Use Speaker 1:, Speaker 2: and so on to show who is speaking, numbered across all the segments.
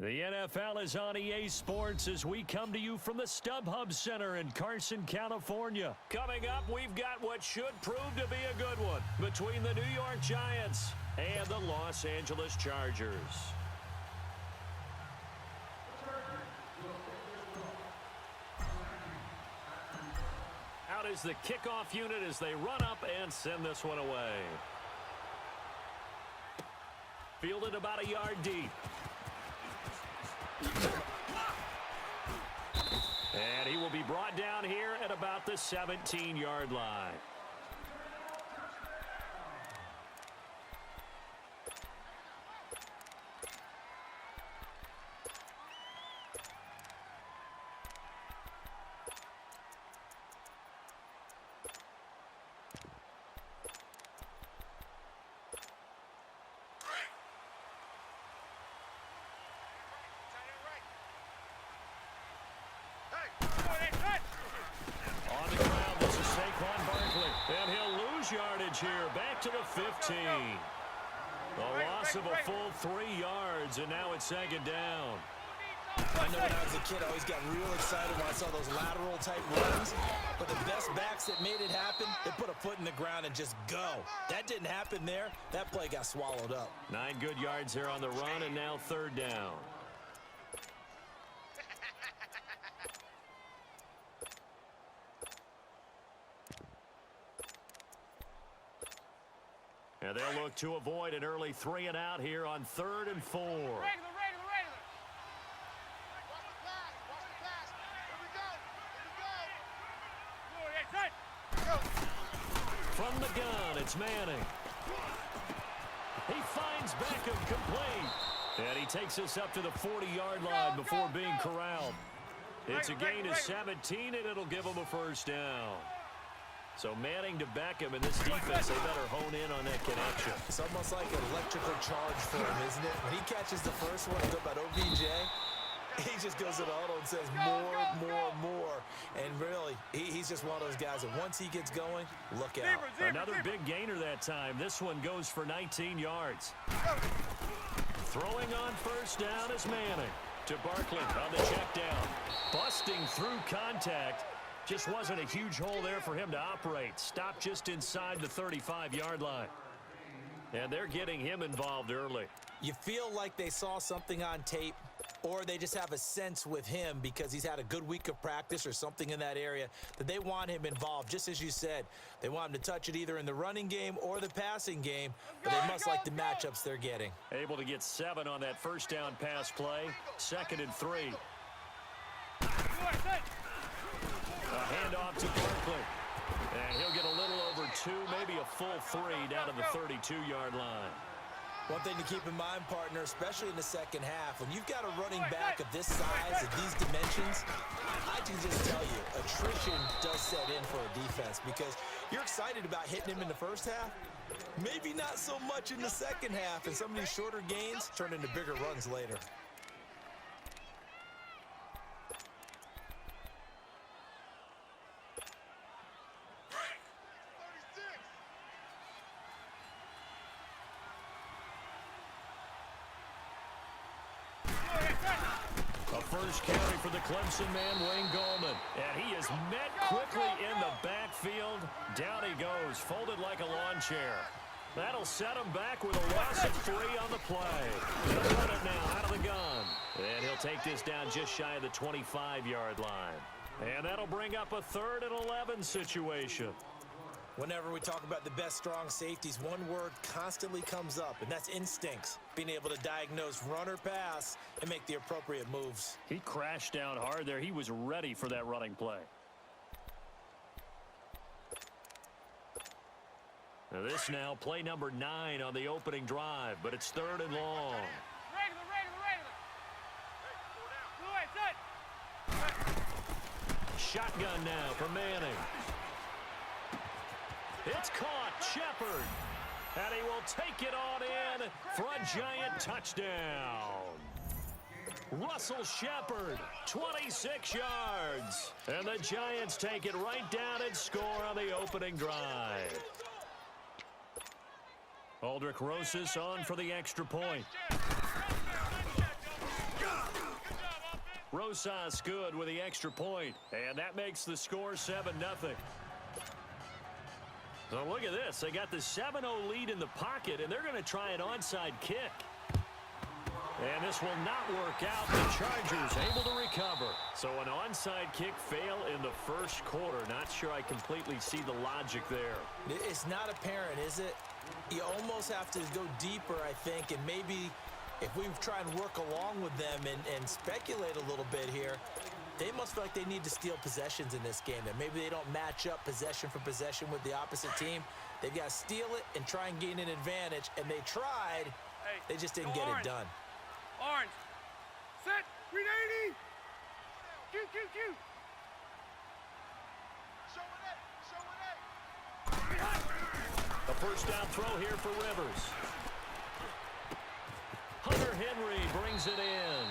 Speaker 1: The NFL is on EA Sports as we come to you from the StubHub Center in Carson, California. Coming up, we've got what should prove to be a good one between the New York Giants and the Los Angeles Chargers. Out is the kickoff unit as they run up and send this one away. Fielded about a yard deep. And he will be brought down here at about the 17-yard line. Yardage here, back to the 15. A loss of a full 3 yards, and now it's second down.
Speaker 2: I know when I was a kid, I always got real excited when I saw those lateral type runs. But the best backs that made it happen, they put a foot in the ground and just go. That didn't happen there. That play got swallowed up.
Speaker 1: 9 good yards here on the run, and now third down. And they'll look to avoid an early 3 and out here on 3rd and 4. From the gun, it's Manning. He finds Beckham complete. And he takes us up to the 40-yard line before being corralled. It's a gain of 17, and it'll give him a first down. So Manning to Beckham, and this defense, they better hone in on that connection.
Speaker 2: It's almost like an electrical charge for him, isn't it? When he catches the first one, it's about OBJ. He just goes to the huddle and says more. And really, he's just one of those guys that once he gets going, look out.
Speaker 1: Another big gainer that time. This one goes for 19 yards. Throwing on first down is Manning. To Barkley on the check down. Busting through contact. Just wasn't a huge hole there for him to operate. Stopped just inside the 35-yard line. And they're getting him involved early.
Speaker 2: You feel like they saw something on tape, or they just have a sense with him because he's had a good week of practice or something in that area that they want him involved. Just as you said, they want him to touch it either in the running game or the passing game, but they must like the matchups they're getting.
Speaker 1: Able to get 7 on that first down pass play. 2nd and 3. A handoff to Barkley. And he'll get a little over 2, maybe a full 3 down to the 32-yard line.
Speaker 2: One thing to keep in mind, partner, especially in the second half, when you've got a running back of this size, of these dimensions, I can just tell you, attrition does set in for a defense because you're excited about hitting him in the first half. Maybe not so much in the second half, and some of these shorter gains turn into bigger runs later.
Speaker 1: First carry for the Clemson man, Wayne Gallman. And he is met quickly in the backfield. Down he goes, folded like a lawn chair. That'll set him back with a loss of 3 on the play. He'll run it now out of the gun. And he'll take this down just shy of the 25-yard line. And that'll bring up a 3rd and 11 situation.
Speaker 2: Whenever we talk about the best strong safeties, one word constantly comes up, and that's instincts. Being able to diagnose run or pass and make the appropriate moves.
Speaker 1: He crashed down hard there. He was ready for that running play. Now this now, play number 9 on the opening drive, but it's 3rd and long. Shotgun now for Manning. It's caught, Shepard. And he will take it on in for a Giant touchdown. Russell Shepard, 26 yards. And the Giants take it right down and score on the opening drive. Aldrick Rosas on for the extra point. Rosas good with the extra point, and that makes the score 7-0. So look at this. They got the 7-0 lead in the pocket, and they're going to try an onside kick. And this will not work out. The Chargers able to recover. So an onside kick fail in the first quarter. Not sure I completely see the logic there.
Speaker 2: It's not apparent, is it? You almost have to go deeper, I think, and maybe if we try and work along with them and speculate a little bit here, they must feel like they need to steal possessions in this game. That maybe they don't match up possession for possession with the opposite team. They've got to steal it and try and gain an advantage. And they tried. They just didn't get it done.
Speaker 3: Orange. Set. Green 80. Q, Q, Q.
Speaker 1: A first down throw here for Rivers. Hunter Henry brings it in.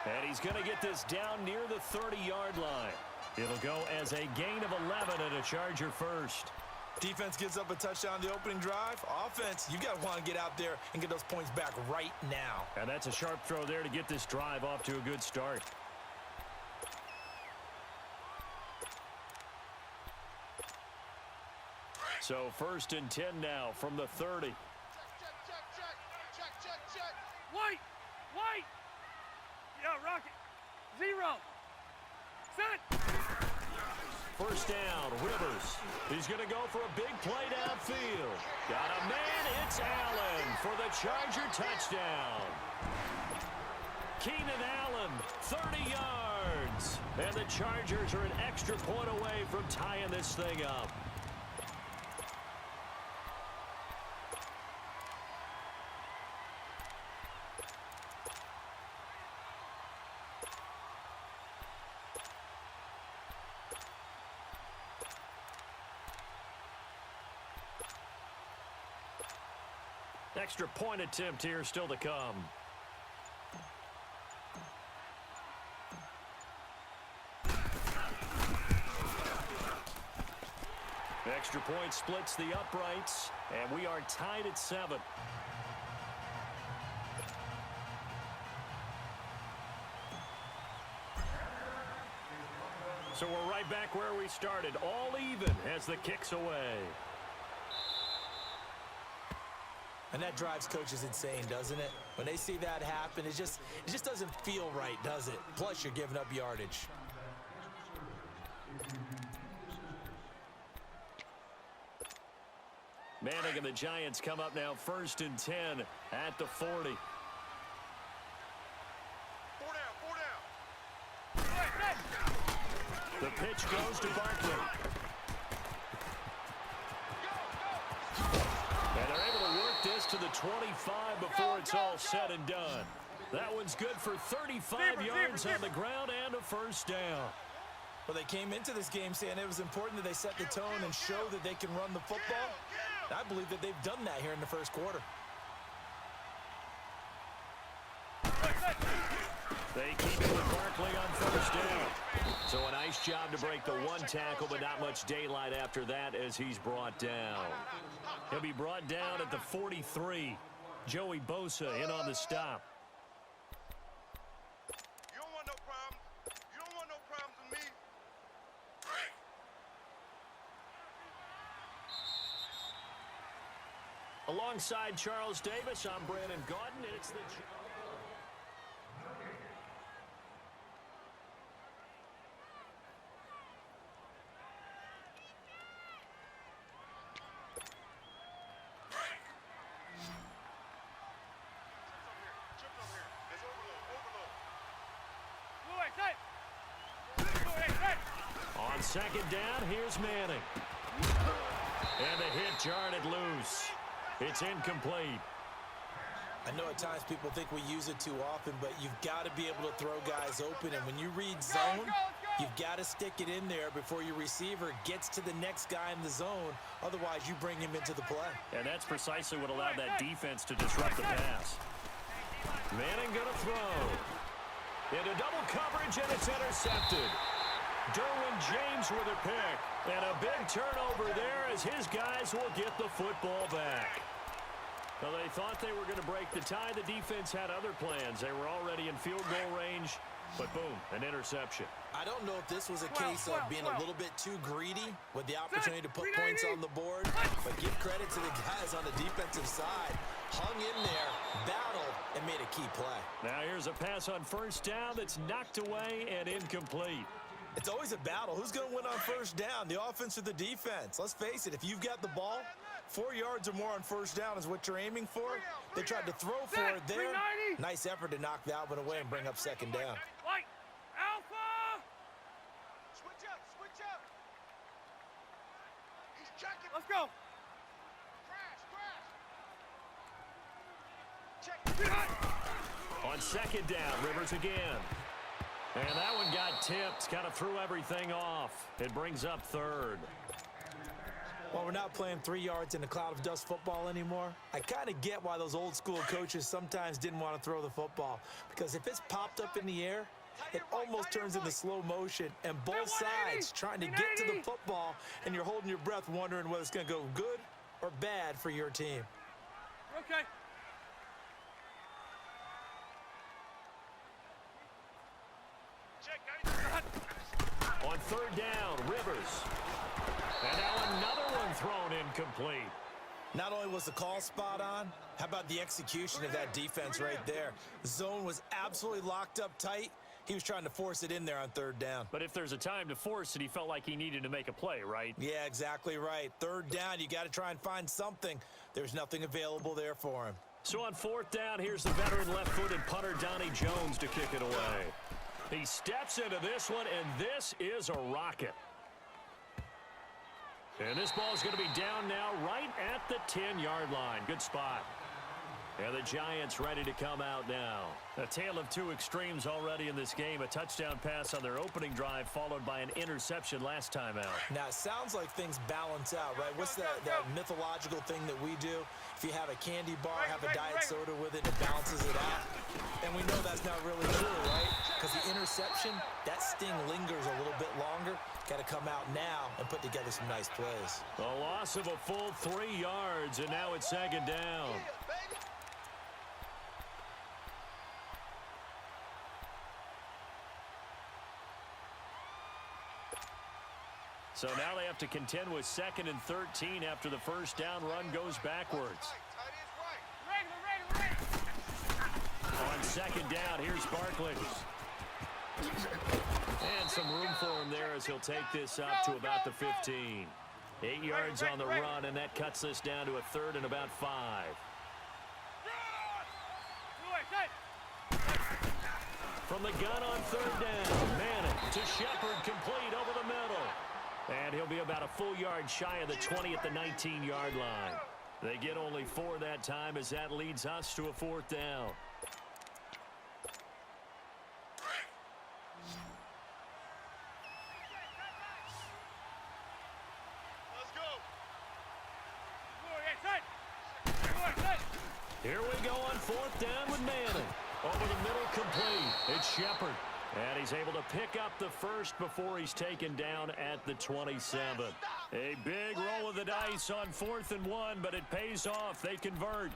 Speaker 1: And he's going to get this down near the 30-yard line. It'll go as a gain of 11 and a Charger first.
Speaker 2: Defense gives up a touchdown the opening drive. Offense, you got to want to get out there and get those points back right now.
Speaker 1: And that's a sharp throw there to get this drive off to a good start. So 1st and 10 now from the 30.
Speaker 3: Check. White. Yeah, Rocket. 0. Set.
Speaker 1: First down, Rivers. He's going to go for a big play downfield. Got a man, it's Allen for the Charger touchdown. Keenan Allen, 30 yards. And the Chargers are an extra point away from tying this thing up. Extra point attempt here still to come. Extra point splits the uprights, and we are tied at 7. So we're right back where we started, all even as the kick's away.
Speaker 2: And that drives coaches insane, doesn't it? When they see that happen, it just doesn't feel right, does it? Plus, you're giving up yardage.
Speaker 1: Manning and the Giants come up now 1st and 10 at the 40.
Speaker 3: 4 down.
Speaker 1: The pitch goes to Barkley. And they're able to work this to the 25 before it's all said and done. That one's good for 35 yards on the ground and a first down.
Speaker 2: Well, they came into this game saying it was important that they set the tone and show that they can run the football. I believe that they've done that here in the first quarter.
Speaker 1: They keep it with Barkley on first down. So a nice job to break the one tackle, but not much daylight after that as he's brought down. He'll be brought down at the 43. Joey Bosa in on the stop.
Speaker 3: You don't want no problems. You don't want no problems with me.
Speaker 1: Alongside Charles Davis, I'm Brandon Gaudin, and it's the... On second down, here's Manning. And the hit jarred loose. It's incomplete.
Speaker 2: I know at times people think we use it too often, but you've got to be able to throw guys open. And when you read zone, you've got to stick it in there before your receiver gets to the next guy in the zone. Otherwise, you bring him into the play.
Speaker 1: And that's precisely what allowed that defense to disrupt the pass. Manning going to throw. Into double coverage, and it's intercepted. Derwin James with a pick. And a big turnover there as his guys will get the football back. Well, they thought they were going to break the tie. The defense had other plans. They were already in field goal range. But boom, an interception.
Speaker 2: I don't know if this was a case of being a little bit too greedy with the opportunity to put points on the board, but give credit to the guys on the defensive side. Hung in there, battled, and made a key play.
Speaker 1: Now here's a pass on first down that's knocked away and incomplete.
Speaker 2: It's always a battle. Who's going to win on first down, the offense or the defense? Let's face it, if you've got the ball, 4 yards or more on first down is what you're aiming for. They tried to throw for it there. Nice effort to knock that one away and bring up second down.
Speaker 3: Alpha! Switch up, switch up. He's checking. Let's go. Crash, crash. Check.
Speaker 1: On second down, Rivers again. And that one got tipped, kind of threw everything off. It brings up third.
Speaker 2: Well, we're not playing 3 yards in a cloud of dust football anymore. I kind of get why those old school coaches sometimes didn't want to throw the football. Because if it's popped up in the air, it almost turns into slow motion. And both sides trying to get to the football, and you're holding your breath wondering whether it's going to go good or bad for your team.
Speaker 3: Okay.
Speaker 1: On third down, Rivers. And now another one thrown incomplete.
Speaker 2: Not only was the call spot on, how about the execution of that defense right there? The zone was absolutely locked up tight. He was trying to force it in there on third down.
Speaker 1: But if there's a time to force it, he felt like he needed to make a play, right?
Speaker 2: Yeah, exactly right. Third down, you got to try and find something. There's nothing available there for him.
Speaker 1: So on fourth down, here's the veteran left-footed punter Donnie Jones to kick it away. He steps into this one, and this is a rocket. And this ball is going to be down now right at the 10-yard line. Good spot. And the Giants ready to come out now. A tale of two extremes already in this game. A touchdown pass on their opening drive followed by an interception last time out.
Speaker 2: Now, it sounds like things balance out, right? What's that mythological thing that we do? If you have a candy bar, have a diet soda with it, it balances it out. And we know that's not really true, right? Because the interception, that sting lingers a little bit longer. Got to come out now and put together some nice plays.
Speaker 1: A loss of a full 3 yards, and now it's second down. So now they have to contend with 2nd and 13 after the first down run goes backwards. On second down, here's Barkley. And some room for him there as he'll take this up to about the 15. 8 yards on the run, and that cuts this down to a 3rd and about 5. From the gun on third down, Manning to Shepard, complete over the middle. And he'll be about a full yard shy of the 20 at the 19-yard line. They get only 4 that time as that leads us to a 4th down. Here we go on 4th down with Manning. Over the middle, complete. It's Shepard. And he's able to pick up the first before he's taken down at the 27. A big roll of the dice on 4th and 1, but it pays off. They convert.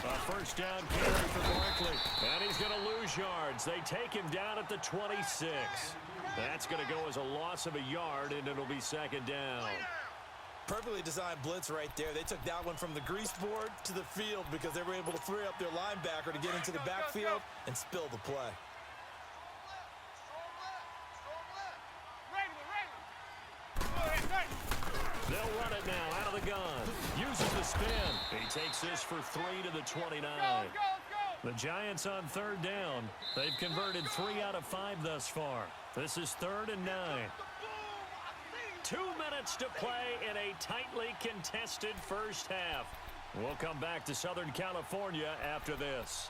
Speaker 1: A first down carry for Barkley. And he's going to lose yards. They take him down at the 26. That's going to go as a loss of a yard, and it'll be second down.
Speaker 2: Perfectly designed blitz right there. They took that one from the grease board to the field because they were able to free up their linebacker to get into the backfield and spill the play.
Speaker 1: They'll run it now out of the gun. Uses the spin. He takes this for 3 to the 29. The Giants on third down. They've converted 3 out of 5 thus far. This is 3rd and 9. 2 minutes to play in a tightly contested first half. We'll come back to Southern California after this.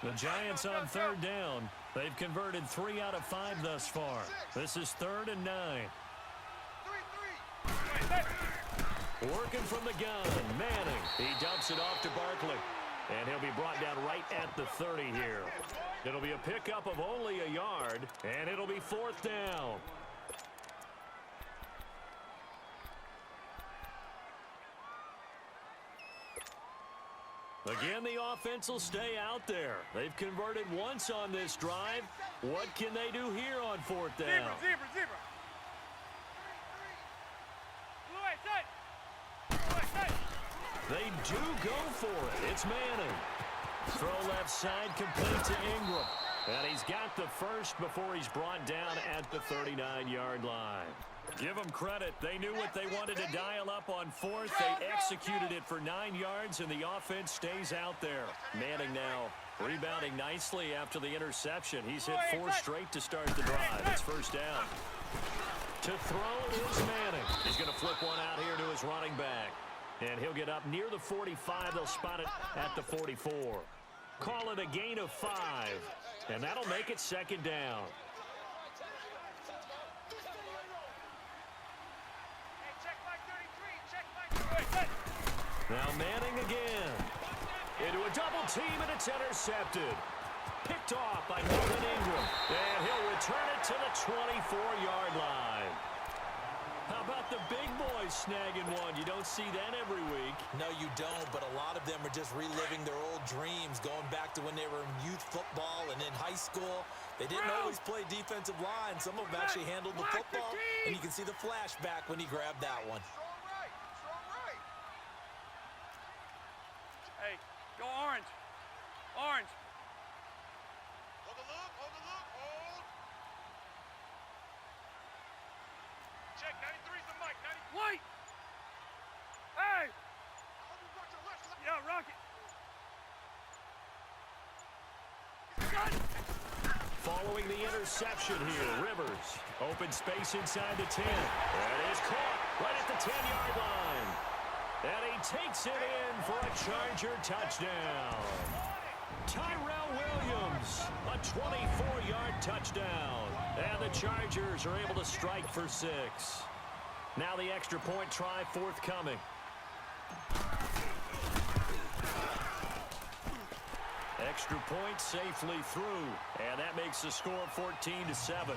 Speaker 1: The Giants on third down. They've converted 3 out of 5 thus far. This is 3rd and 9. Working from the gun, Manning. He dumps it off to Barkley. And he'll be brought down right at the 30 here. It'll be a pickup of only a yard, and it'll be 4th down. Again, the offense will stay out there. They've converted once on this drive. What can they do here on 4th down?
Speaker 3: Zebra.
Speaker 1: They do go for it. It's Manning. Throw left side, complete to Ingram. And he's got the first before he's brought down at the 39-yard line. Give them credit. They knew what they wanted to dial up on 4th. They executed it for 9 yards, and the offense stays out there. Manning now rebounding nicely after the interception. He's hit 4 straight to start the drive. It's 1st down. To throw is Manning. He's going to flip one out here to his running back. And he'll get up near the 45. They'll spot it at the 44. Call it a gain of 5. And that'll make it 2nd down. Now Manning again. Into a double team, and it's intercepted. Picked off by Melvin Ingram. And he'll return it to the 24-yard line. How about the big boys snagging one? You don't see that every week.
Speaker 2: No, you don't, but a lot of them are just reliving their old dreams, going back to when they were in youth football and in high school. They didn't always play defensive line. Some of them actually handled the football, and you can see the flashback when he grabbed that one.
Speaker 4: Hey, go orange. Orange.
Speaker 3: Hold the look, hold. Check, 93's the mic, 90.
Speaker 4: White. Hey.
Speaker 3: I hope you brought your left.
Speaker 4: Yeah, Rocket.
Speaker 1: Following the interception here, Rivers. Open space inside the 10. That is caught right at the 10-yard line. And he takes it in for a Charger touchdown. Tyrell Williams, a 24-yard touchdown. And the Chargers are able to strike for 6. Now the extra point try forthcoming. Extra point safely through. And that makes the score 14-7.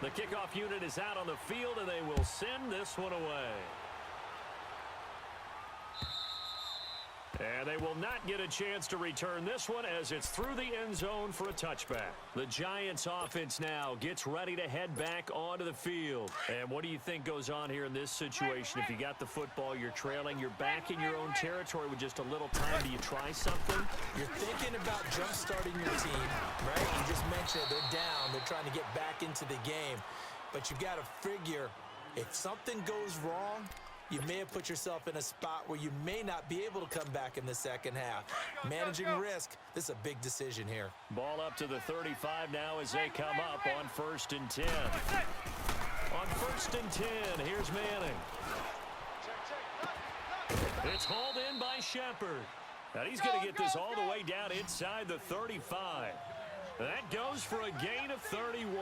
Speaker 1: The kickoff unit is out on the field, and they will send this one away. And they will not get a chance to return this one as it's through the end zone for a touchback. The Giants offense now gets ready to head back onto the field. And what do you think goes on here in this situation? If you got the football, you're trailing, you're back in your own territory with just a little time. Do you try something?
Speaker 2: You're thinking about jump-starting your team, right? You just mentioned it. They're down. They're trying to get back into the game. But you've got to figure, if something goes wrong, you may have put yourself in a spot where you may not be able to come back in the second half. Managing risk, this is a big decision here.
Speaker 1: Ball up to the 35 now as they come up on 1st and 10. On 1st and 10, here's Manning. It's hauled in by Shepard. And he's going to get this all the way down inside the 35. That goes for a gain of 31.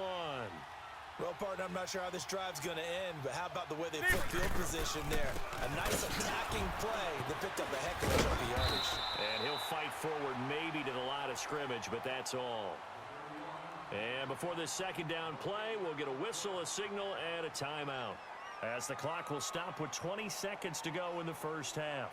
Speaker 2: Well, partner, I'm not sure how this drive's going to end, but how about the way they put field position there? A nice attacking play that picked up a heck of a chunk of yardage.
Speaker 1: And he'll fight forward maybe to the line of scrimmage, but that's all. And before this 2nd down play, we'll get a whistle, a signal, and a timeout, as the clock will stop with 20 seconds to go in the first half.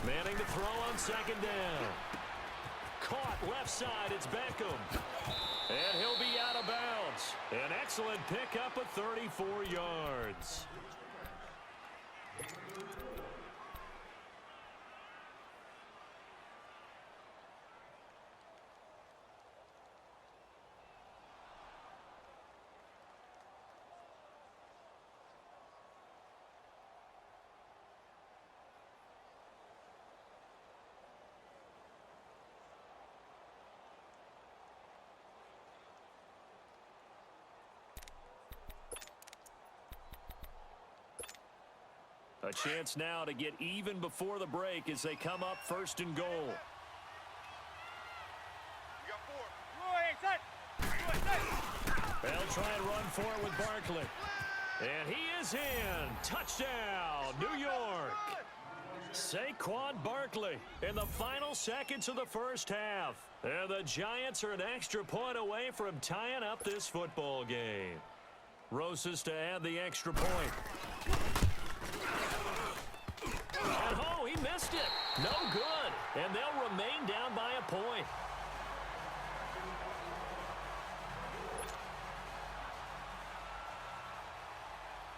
Speaker 1: Manning to throw on 2nd down. Caught left side, it's Beckham. And he'll be out of bounds. An excellent pickup of 34 yards. A chance now to get even before the break as they come up first and goal.
Speaker 3: You got 4.
Speaker 4: Roy, set.
Speaker 1: They'll try and run for it with Barkley. And he is in. Touchdown, New York. Saquon Barkley in the final seconds of the first half. And the Giants are an extra point away from tying up this football game. Rosas to add the extra point. And oh, he missed it. No good. And they'll remain down by a point.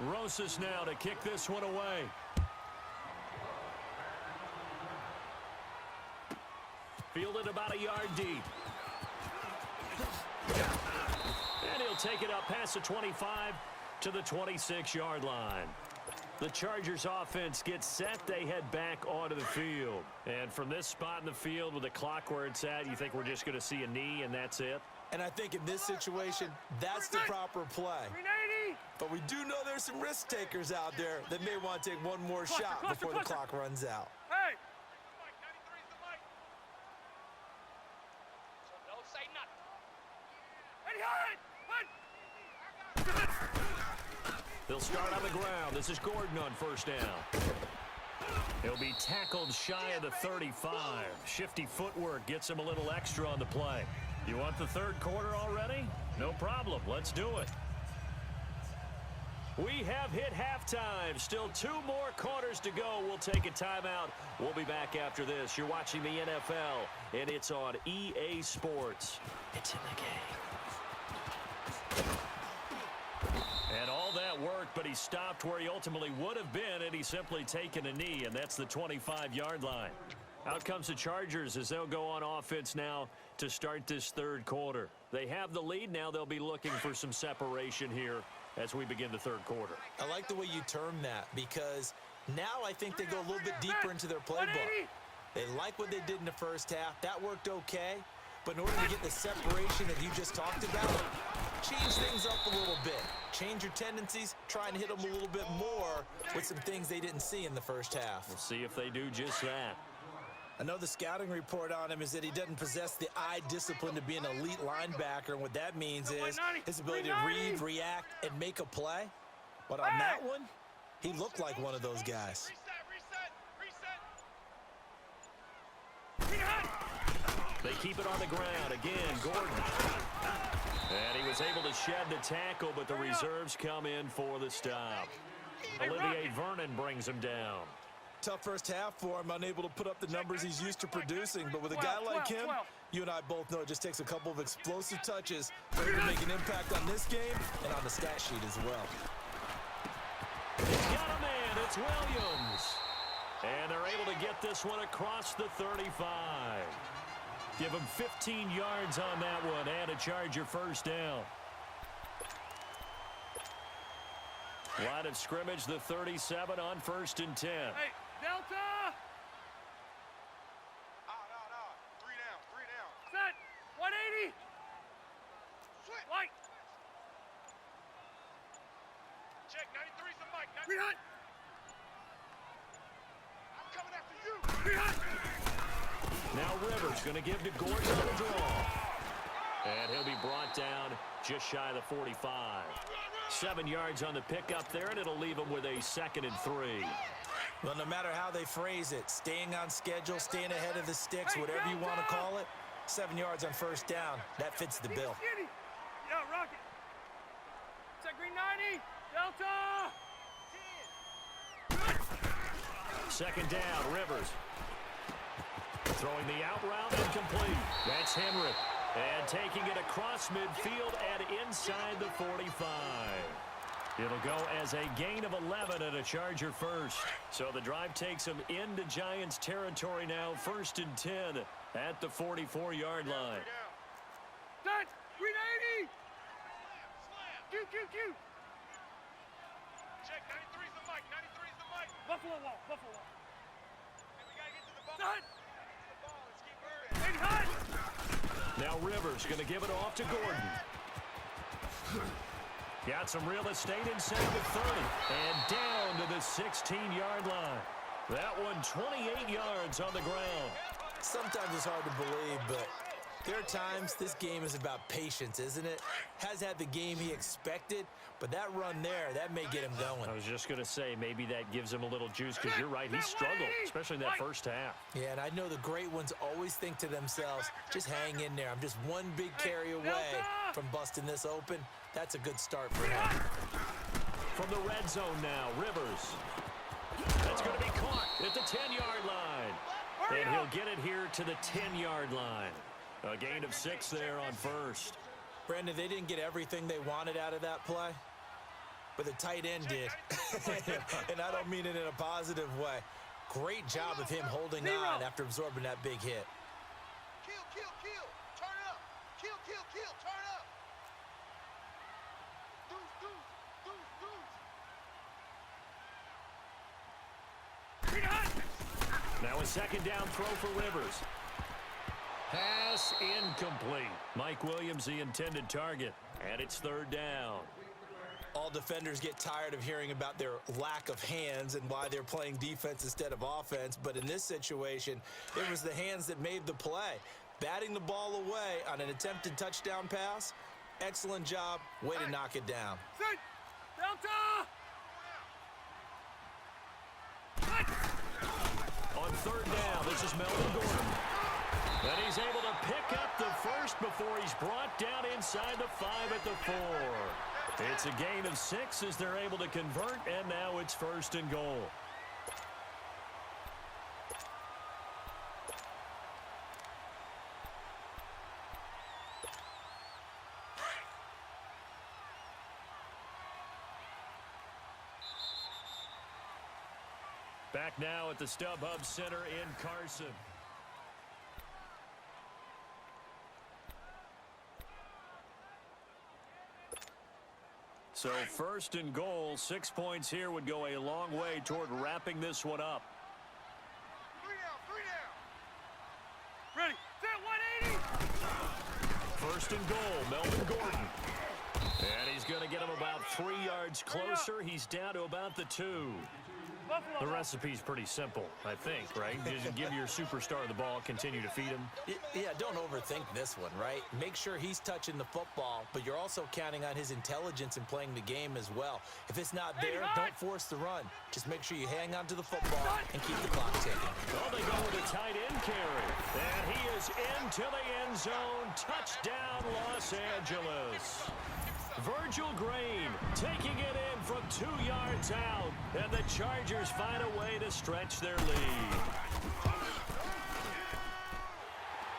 Speaker 1: Rosas now to kick this one away. Fielded about a yard deep. And he'll take it up past the 25 to the 26-yard line. The Chargers offense gets set. They head back onto the field. And from this spot in the field with the clock where it's at, you think we're just going to see a knee and that's it?
Speaker 2: And I think in this situation, that's the proper play.
Speaker 4: 390.
Speaker 2: But we do know there's some risk takers out there that may want to take one more shot before the clock runs out.
Speaker 4: Hey.
Speaker 5: Don't say nothing.
Speaker 1: They'll start on the ground. This is Gordon on first down. He'll be tackled shy of the 35. Shifty footwork gets him a little extra on the play. You want the third quarter already? No problem. Let's do it. We have hit halftime. Still 2 more quarters to go. We'll take a timeout. We'll be back after this. You're watching the NFL, and it's on EA Sports. It's in the game. And all that work, but he stopped where he ultimately would have been, and he's simply taken a knee, and that's the 25-yard line. Out comes the Chargers as they'll go on offense now to start this third quarter. They have the lead. Now they'll be looking for some separation here as we begin the third quarter.
Speaker 2: I like the way you term that because now I think they go a little bit deeper into their playbook. They like what they did in the first half. That worked okay. But in order to get the separation that you just talked about, change things up a little bit. Change your tendencies. Try and hit them a little bit more with some things they didn't see in the first half.
Speaker 1: We'll see if they do just that.
Speaker 2: I know the scouting report on him is that he doesn't possess the eye discipline to be an elite linebacker, and what that means is his ability to read, react, and make a play. But on that one, he looked like one of those guys.
Speaker 1: They keep it on the ground. Again, Gordon. And he was able to shed the tackle, but the reserves come in for the stop. Olivier Vernon brings him down.
Speaker 2: Tough first half for him, unable to put up the numbers he's used to producing. But with a guy like him, you and I both know it just takes a couple of explosive touches for him to make an impact on this game and on the stat sheet as well.
Speaker 1: He's got a man. It's Williams. And they're able to get this one across the 35. Give him 15 yards on that one and a Charger first down. Line of scrimmage, the 37 on 1st and 10.
Speaker 4: Hey, Delta.
Speaker 3: No. 3 down.
Speaker 4: Set. 180. Light.
Speaker 3: Check, 93's the mic.
Speaker 4: 300.
Speaker 3: I'm coming after you.
Speaker 4: 300.
Speaker 1: Now Rivers going to give to Gordon on the draw. And he'll be brought down just shy of the 45. 7 yards on the pickup there, and it'll leave him with a 2nd and 3.
Speaker 2: Well, no matter how they phrase it, staying on schedule, staying ahead of the sticks, whatever you want to call it, 7 yards on first down, that fits the bill.
Speaker 4: Yeah, rocket. Set green 90. Delta.
Speaker 1: 2nd down, Rivers. Throwing the out route incomplete. That's Henry. And taking it across midfield and inside the 45. It'll go as a gain of 11 and a Charger first. So the drive takes them into Giants territory now. 1st and 10 at the 44-yard line.
Speaker 4: Set. Green 80. Q.
Speaker 3: Check, 93's the mic. 93's the mic.
Speaker 4: Buffalo wall.
Speaker 3: Hey, we gotta get to the ball.
Speaker 4: Set.
Speaker 3: The ball. Let's keep moving.
Speaker 4: 80 high.
Speaker 1: Now Rivers going to give it off to Gordon. Got some real estate inside the 30. And down to the 16-yard line. That one 28 yards on the ground.
Speaker 2: Sometimes it's hard to believe, but there are times this game is about patience, isn't it? Has had the game he expected, but that run there, that may get him going.
Speaker 1: I was just going to say, maybe that gives him a little juice, because you're right, he struggled, especially in that first half.
Speaker 2: Yeah, and I know the great ones always think to themselves, just hang in there. I'm just one big carry away from busting this open. That's a good start for him.
Speaker 1: From the red zone now, Rivers. That's going to be caught at the 10-yard line. And he'll get it here to the 10-yard line. A gain of 6 there on first.
Speaker 2: Brandon, they didn't get everything they wanted out of that play, but the tight end did. And I don't mean it in a positive way. Great job of him holding on after absorbing that big hit.
Speaker 3: Kill, kill, kill. Turn up. Kill, kill, kill. Turn up. Deuce, deuce, deuce, deuce.
Speaker 1: Now a second down throw for Rivers. Pass incomplete. Mike Williams, the intended target, and it's third down.
Speaker 2: All defenders get tired of hearing about their lack of hands and why they're playing defense instead of offense, but in this situation, it was the hands that made the play. Batting the ball away on an attempted touchdown pass, excellent job, way to knock it down.
Speaker 4: Sit. Delta.
Speaker 1: On third down, this is Melvin Gordon. And he's able to pick up the first before he's brought down inside the 5 at the 4. It's a gain of 6 as they're able to convert, and now it's first and goal. Back now at the StubHub Center in Carson. So first and goal, 6 points here would go a long way toward wrapping this one up.
Speaker 3: 3 down, 3 down.
Speaker 4: Ready. Set. 180.
Speaker 1: First and goal, Melvin Gordon. And he's going to get him about 3 yards closer. He's down to about the 2. The recipe's pretty simple, I think, right? Just give your superstar the ball, continue to feed him.
Speaker 2: Yeah, don't overthink this one, right? Make sure he's touching the football, but you're also counting on his intelligence in playing the game as well. If it's not there, don't force the run. Just make sure you hang on to the football and keep the clock ticking.
Speaker 1: Well, they go with a tight end carry. And he is into the end zone. Touchdown, Los Angeles. Virgil Green taking it in from 2 yards out, and the Chargers find a way to stretch their lead.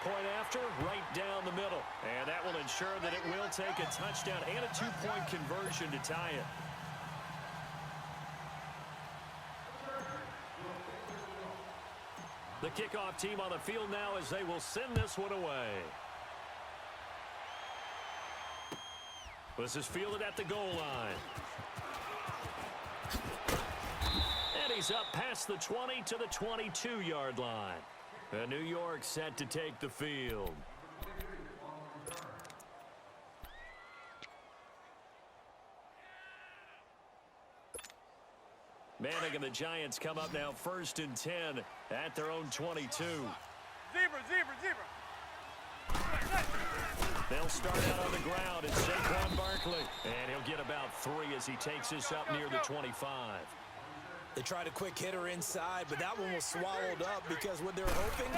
Speaker 1: Point after, right down the middle, and that will ensure that it will take a touchdown and a 2-point conversion to tie it. The kickoff team on the field now as they will send this one away. This is fielded at the goal line. And he's up past the 20 to the 22-yard line. And New York set to take the field. Manning and the Giants come up now first and 10 at their own 22.
Speaker 4: Zebra, zebra, zebra.
Speaker 1: They'll start out on the ground. It's Saquon Barkley. And he'll get about 3 as he takes this up near the 25.
Speaker 2: They tried a quick hitter inside, but that one was swallowed up because what they're hoping,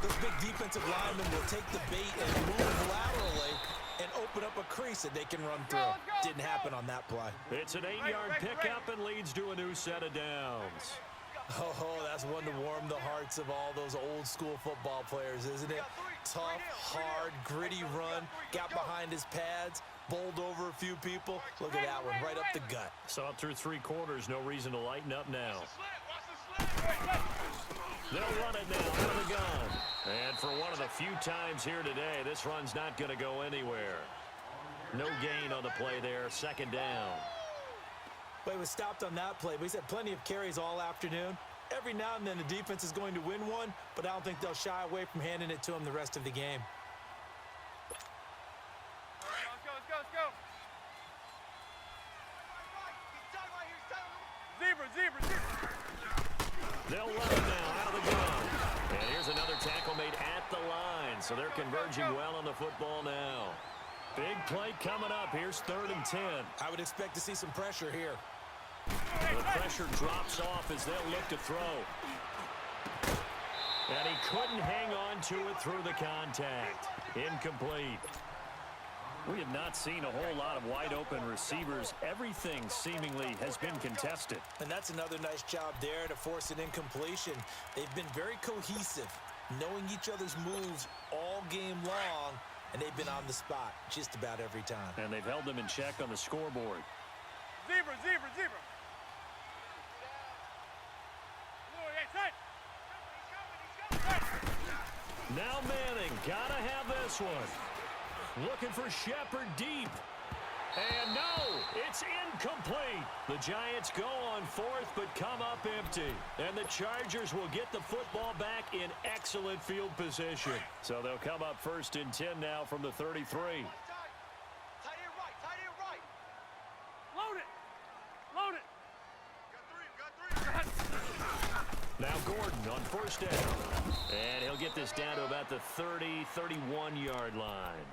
Speaker 2: those big defensive linemen will take the bait and move laterally and open up a crease that they can run through. Didn't happen on that play.
Speaker 1: It's an 8-yard pickup and leads to a new set of downs.
Speaker 2: Oh, that's one to warm the hearts of all those old school football players, isn't it? Tough, hard, gritty run, got behind his pads, bowled over a few people. Look at that one, right up the gut.
Speaker 1: Saw it through 3 quarters, no reason to lighten up now. They'll run it now out of the gun. And for one of the few times here today, this run's not going to go anywhere. No gain on the play there, second down.
Speaker 2: Well, he was stopped on that play, but he's had plenty of carries all afternoon. Every now and then the defense is going to win one, but I don't think they'll shy away from handing it to him the rest of the game.
Speaker 4: Let's go, let's go, let's go. Zebra.
Speaker 1: They'll let him now out of the gun. And here's another tackle made at the line. So they're converging well on the football now. Big play coming up. Here's 3rd and 10.
Speaker 2: I would expect to see some pressure here.
Speaker 1: The pressure drops off as they'll look to throw. And he couldn't hang on to it through the contact. Incomplete. We have not seen a whole lot of wide-open receivers. Everything seemingly has been contested.
Speaker 2: And that's another nice job there to force an incompletion. They've been very cohesive, knowing each other's moves all game long, and they've been on the spot just about every time.
Speaker 1: And they've held them in check on the scoreboard.
Speaker 4: Zebra.
Speaker 1: Now Manning, gotta have this one. Looking for Shepard deep. And no, it's incomplete. The Giants go on 4th but come up empty. And the Chargers will get the football back in excellent field position. So they'll come up 1st and 10 now from the 33.
Speaker 3: Tight end right.
Speaker 4: Load it.
Speaker 3: Got three.
Speaker 1: Now Gordon on 1st down. And he'll get this down to about the 31-yard line.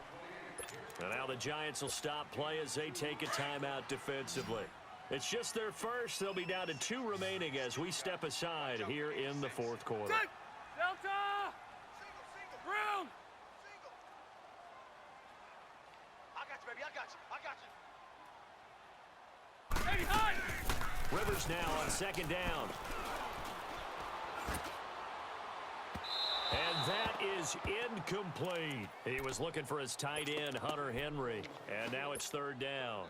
Speaker 1: And now the Giants will stop play as they take a timeout defensively. It's just their first. They'll be down to 2 remaining as we step aside here in the 4th quarter.
Speaker 4: Delta. Brown.
Speaker 3: I got you, baby. I got you.
Speaker 4: Baby, high.
Speaker 1: Rivers now on 2nd down. And that is incomplete. He was looking for his tight end, Hunter Henry. And now it's 3rd down.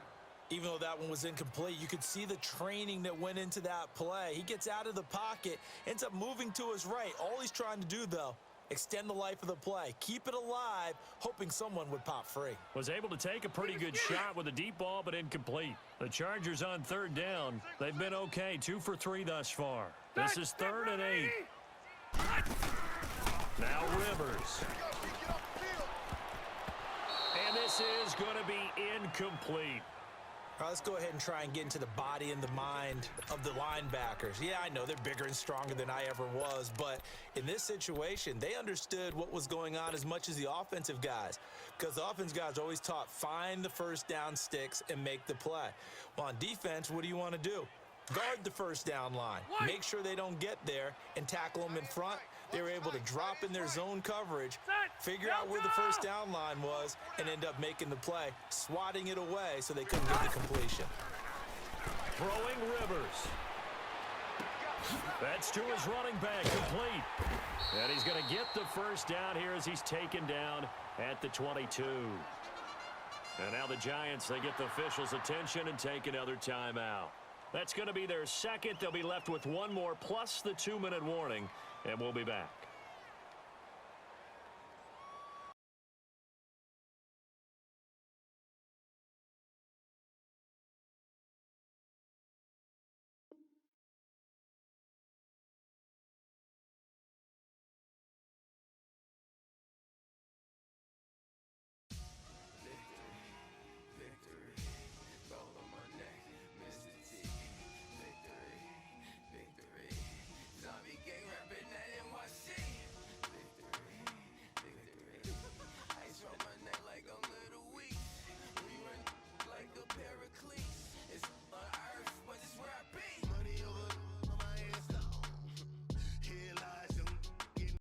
Speaker 2: Even though that one was incomplete, you could see the training that went into that play. He gets out of the pocket, ends up moving to his right. All he's trying to do, though, extend the life of the play. Keep it alive, hoping someone would pop free.
Speaker 1: Was able to take a pretty good shot with a deep ball, but incomplete. The Chargers on 3rd down. They've been okay, 2 for 3 thus far. This is 3rd and 8. Now Rivers. And this is going to be incomplete.
Speaker 2: All right, let's go ahead and try and get into the body and the mind of the linebackers. Yeah, I know they're bigger and stronger than I ever was, but in this situation, they understood what was going on as much as the offensive guys, because the offensive guys are always taught, find the 1st down sticks and make the play. Well, on defense, what do you want to do? Guard the 1st down line. Make sure they don't get there and tackle them in front. They were able to drop in their zone coverage, figure out where the 1st down line was, and end up making the play, swatting it away so they couldn't get the completion.
Speaker 1: Throwing Rivers. That's to his running back, complete. And he's going to get the 1st down here as he's taken down at the 22. And now the Giants, they get the officials' attention and take another timeout. That's going to be their 2nd. They'll be left with 1 more plus the 2-minute warning, and we'll be back.